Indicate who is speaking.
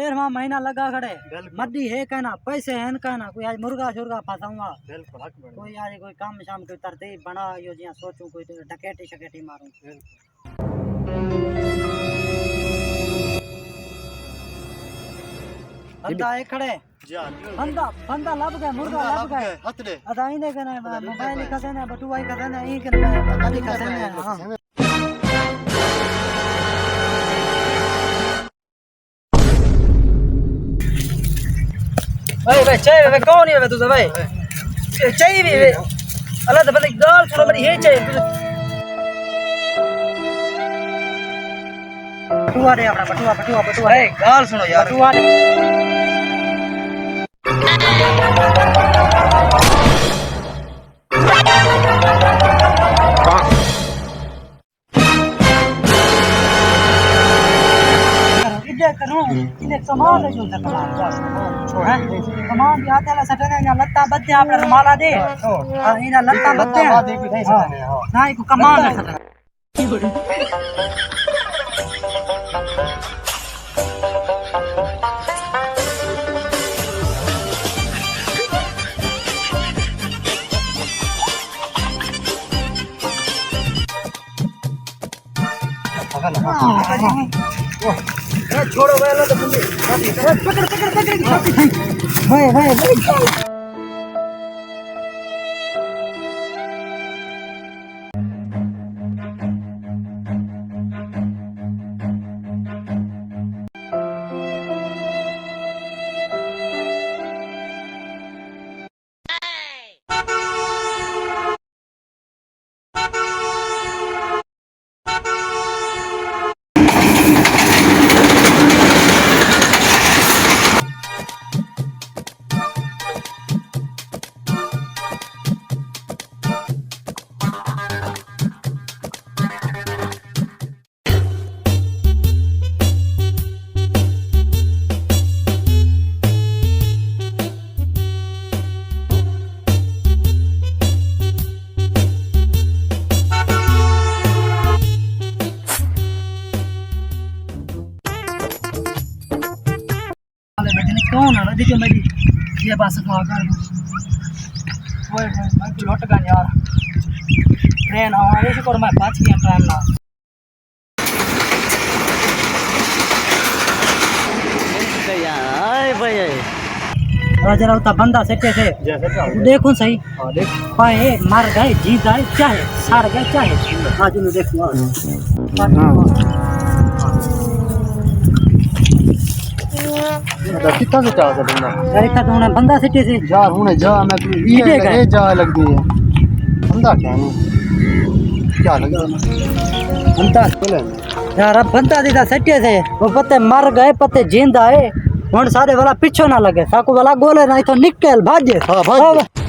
Speaker 1: 13वां महीना लगा खड़े मद्दी है कहना पैसे है कहना कोई आज मुर्गा शुर्गा फंसाऊंगा कोई आज कोई काम शाम कोई तरतीब बना यो जिया सोचूं कोई डकैती शकेटी मारूं बंदा एक खड़े बंदा बंदा लब गए मुर्गा लब गए अदाई ने कहना मोबाइल का देना बटुआई का देना ई कहना बंदी का देना हां भाई चाहिए भाई कौन है तुझे भाई चाहिए भी अल्लाह तो बंदे गाल थोड़ा बड़ी है चाहिए बटुआ रे अपना बटुआ बटुआ बटुआ है गाल सुनो यार बटुआ करूं इने सामान ले जो सामान आते ला सटने या लत्ता बद्दे आपने माला दे हां इना लत्ता बद्दे ना को कमान सटने छोड़ो भाई लो तो बंदे पकड़ पकड़ पकड़ की छाती खाई भाई भाई भाई कौन है देखिए मैं ये बस खा कर ओए मैं तो लौट गया यार ट्रेन हमारे से और मैं बच गया ट्रेन ना यार भाई राजा राउता बंदा सेटे से देखो सही हां देख पाए मर गए जीत गए चाहे सार गए चाहे आज नु देखो
Speaker 2: कितना से चाहता बंदा
Speaker 1: अरे का तो बंदा सिटी से
Speaker 2: जा हुने जा मैं ये जा लगदी है बंदा क्या लगदा
Speaker 1: बंदा यार अब बंदा दीदा सिटी से वो पते मर गए पते जिंदा है हुन सारे वाला पीछे ना लगे साकू वाला गोले नहीं तो निकल भाजे हां भाज